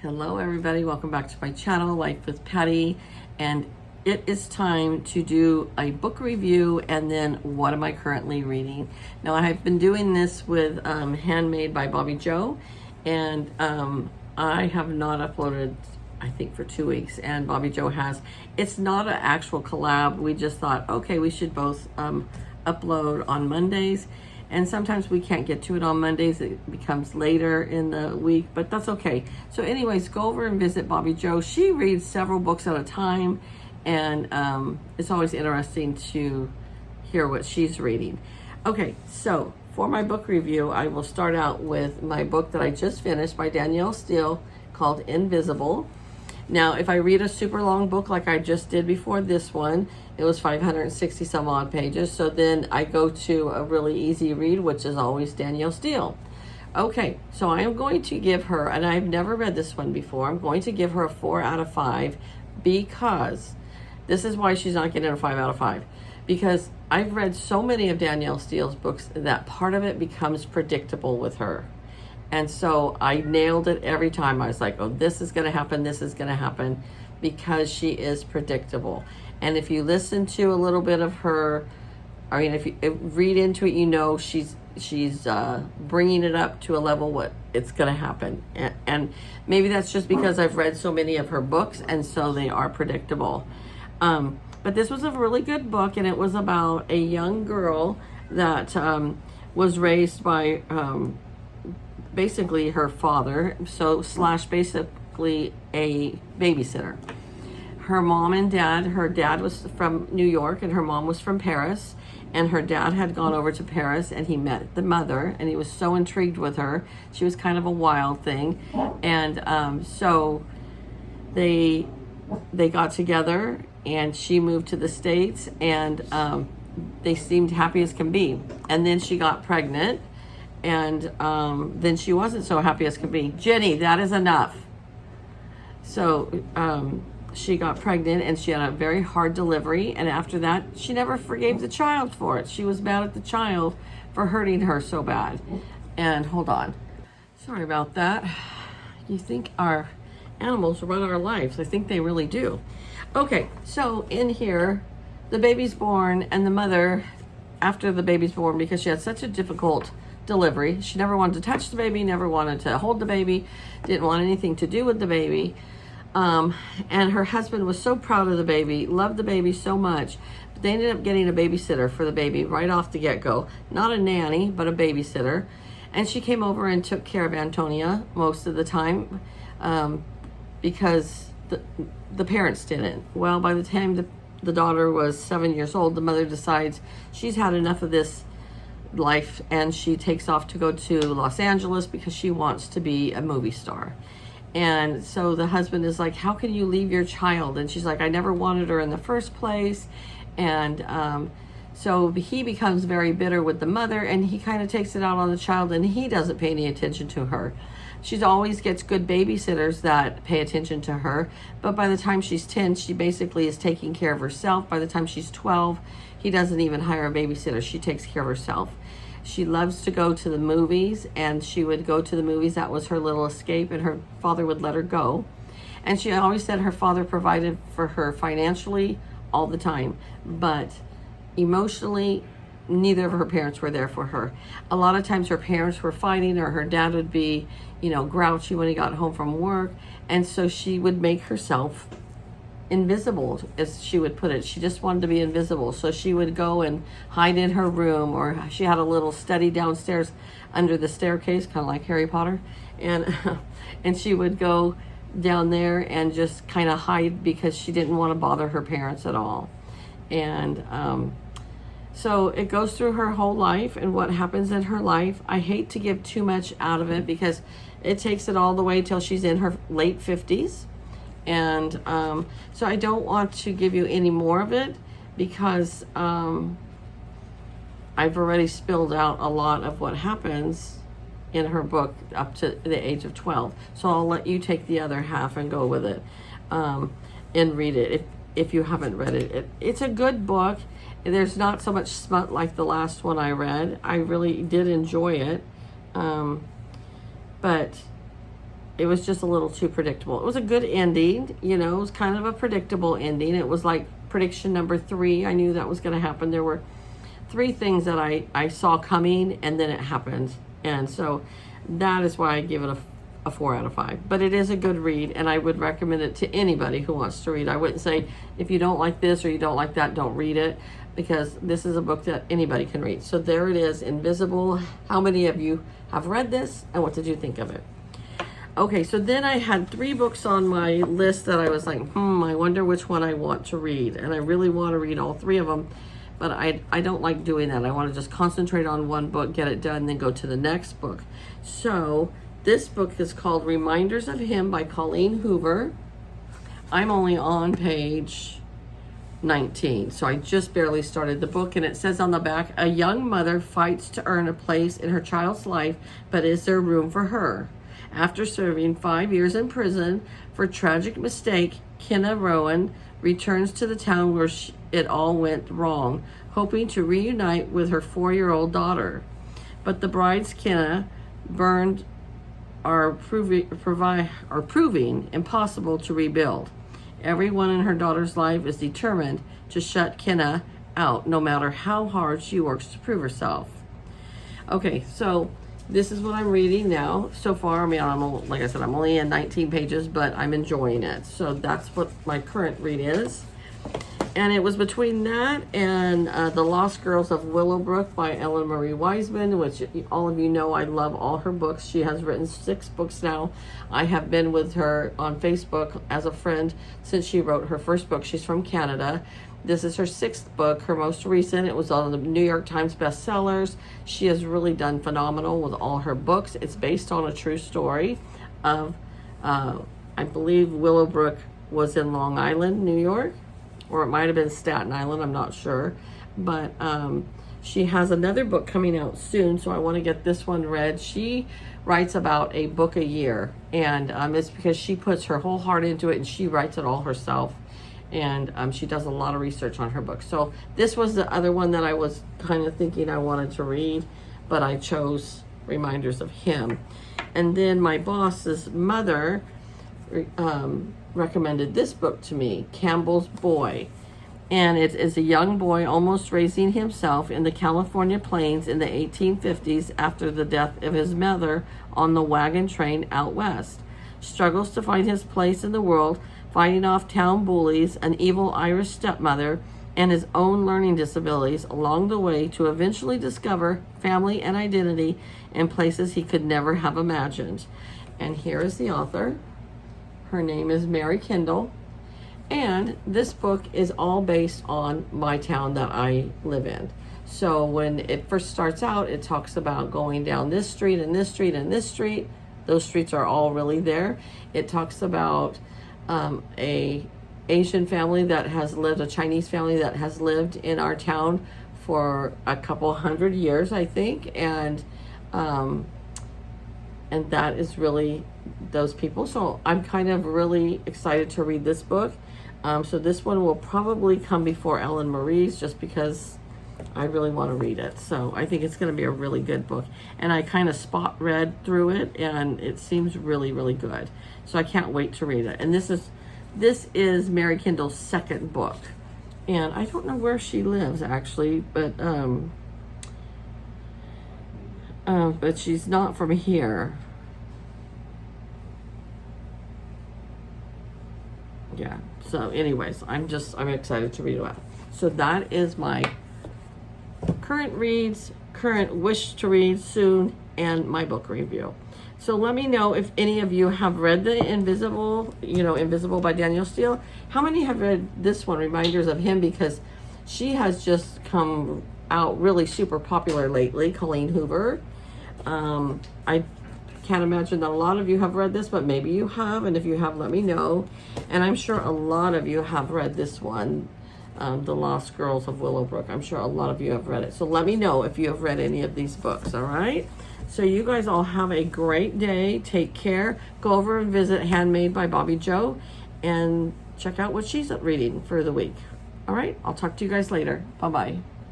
Hello everybody, welcome back to my channel, Life with Patty, and it is time to do a book review and then what am I currently reading. Now I have been doing this with Handmade by Bobbi Jo, and I have not uploaded I think for 2 weeks, and Bobbi Jo has. It's not an actual collab, we just thought okay, we should both upload on Mondays. And sometimes we can't get to it on Mondays. It becomes later in the week, but that's okay. So anyways, go over and visit Bobbi Jo. She reads several books at a time, and it's always interesting to hear what she's reading. Okay, so for my book review, I will start out with my book that I just finished by Danielle Steel called Invisible. Now, if I read a super long book like I just did before this one, it was 560 some odd pages. So then I go to a really easy read, which is always Danielle Steel. Okay, so I am going to give her, and I've never read this one before, I'm going to give her a 4 out of 5 because this is why she's not getting a 5 out of 5. Because I've read so many of Danielle Steel's books that part of it becomes predictable with her. And so I nailed it every time. I was like, oh, this is going to happen, this is going to happen, because she is predictable. And if you listen to a little bit of her, I mean, if you read into it, you know she's bringing it up to a level what it's going to happen. And maybe that's just because I've read so many of her books, and so they are predictable. But this was a really good book, and it was about a young girl that was raised by basically her father, so slash basically a babysitter. Her mom and dad, her dad was from New York and her mom was from Paris, and her dad had gone over to Paris and he met the mother and he was so intrigued with her. She was kind of a wild thing, and so they got together and she moved to the States, and they seemed happy as can be. And then she got pregnant, and then she wasn't so happy as could be. Jenny, that is enough. So she got pregnant and she had a very hard delivery, and after that she never forgave the child for it. She was mad at the child for hurting her so bad. And hold on, sorry about that. You think our animals run our lives? I think they really do. Okay, so in here the baby's born, and the mother, after the baby's born, because she had such a difficult delivery, she never wanted to touch the baby, never wanted to hold the baby, didn't want anything to do with the baby, and her husband was so proud of the baby, loved the baby so much, but they ended up getting a babysitter for the baby right off the get-go. Not a nanny, but a babysitter. And she came over and took care of Antonia most of the time, because the parents didn't. Well, by the time the daughter was 7 years old, the mother decides she's had enough of this life, and she takes off to go to Los Angeles because she wants to be a movie star. And so the husband is like, how can you leave your child? And she's like, I never wanted her in the first place. And so he becomes very bitter with the mother, and he kind of takes it out on the child, and he doesn't pay any attention to her. She always gets good babysitters that pay attention to her, but by the time she's 10, she basically is taking care of herself. By the time she's 12, he doesn't even hire a babysitter. She takes care of herself. She loves to go to the movies, and she would go to the movies. That was her little escape, and her father would let her go. And she always said her father provided for her financially all the time, but emotionally, neither of her parents were there for her. A lot of times her parents were fighting, or her dad would be, grouchy when he got home from work. And so she would make herself invisible, as she would put it. She just wanted to be invisible. So she would go and hide in her room, or she had a little study downstairs under the staircase, kind of like Harry Potter. And and she would go down there and just kind of hide because she didn't want to bother her parents at all. And so it goes through her whole life and what happens in her life. I hate to give too much out of it because it takes it all the way till she's in her late 50s. And so I don't want to give you any more of it because I've already spilled out a lot of what happens in her book up to the age of 12. So I'll let you take the other half and go with it and read it if you haven't read it. It's a good book. There's not so much smut like the last one I read. I really did enjoy it. But it was just a little too predictable. It was a good ending, you know, it was kind of a predictable ending. It was like prediction number 3. I knew that was going to happen. There were 3 things that I saw coming, and then it happened. And so that is why I give it a 4 out of 5. But it is a good read, and I would recommend it to anybody who wants to read. I wouldn't say if you don't like this or you don't like that, don't read it, because this is a book that anybody can read. So there it is, Invisible. How many of you have read this, and what did you think of it? Okay, so then I had 3 books on my list that I was like, I wonder which one I want to read. And I really want to read all 3 of them, but I don't like doing that. I want to just concentrate on one book, get it done, then go to the next book. So this book is called Reminders of Him by Colleen Hoover. I'm only on page 19, so I just barely started the book, and it says on the back, a young mother fights to earn a place in her child's life, but is there room for her? After serving 5 years in prison for a tragic mistake, Kenna Rowan returns to the town where it all went wrong, hoping to reunite with her 4-year-old daughter. But the brides Kenna burned are proving impossible to rebuild. Everyone in her daughter's life is determined to shut Kenna out, no matter how hard she works to prove herself. Okay, so this is what I'm reading now. So far, I mean, like I said, I'm only in 19 pages, but I'm enjoying it. So that's what my current read is. And it was between that and The Lost Girls of Willowbrook by Ellen Marie Wiseman, which all of you know I love all her books. She has written 6 books now. I have been with her on Facebook as a friend since she wrote her first book. She's from Canada. This is her 6th book, her most recent. It was on the New York Times bestsellers. She has really done phenomenal with all her books. It's based on a true story of, I believe Willowbrook was in Long Island, New York, or it might have been Staten Island, I'm not sure. But she has another book coming out soon, so I want to get this one read. She writes about a book a year, and it's because she puts her whole heart into it, and she writes it all herself. And she does a lot of research on her book. So this was the other one that I was kind of thinking I wanted to read, but I chose Reminders of Him. And then my boss's mother recommended this book to me, Campbell's Boy. And it is a young boy almost raising himself in the California plains in the 1850s after the death of his mother on the wagon train out west. Struggles to find his place in the world, fighting off town bullies, an evil Irish stepmother, and his own learning disabilities along the way to eventually discover family and identity in places he could never have imagined. And here is the author. Her name is Mary Kendall. And this book is all based on my town that I live in. So when it first starts out, it talks about going down this street and this street and this street. Those streets are all really there. It talks about a Asian family that has lived, a Chinese family that has lived in our town for a couple 100 years, I think, and that is really those people. So I'm kind of really excited to read this book. So this one will probably come before Ellen Marie's, just because I really want to read it. So I think it's going to be a really good book. And I kind of spot read through it, and it seems really, really good. So I can't wait to read it. And this is Mary Kendall's 2nd book. And I don't know where she lives, actually, but she's not from here. Yeah. So anyways, I'm excited to read it. So that is my current reads, current wish to read soon, and my book review. So let me know if any of you have read the Invisible by Danielle Steel. How many have read this one, Reminders of Him? Because she has just come out really super popular lately, Colleen Hoover. I can't imagine that a lot of you have read this, but maybe you have, and if you have, let me know. And I'm sure a lot of you have read this one, The Lost Girls of Willowbrook. I'm sure a lot of you have read it. So let me know if you have read any of these books, all right? So you guys all have a great day. Take care. Go over and visit Handmade by Bobbi Jo and check out what she's reading for the week. All right? I'll talk to you guys later. Bye-bye.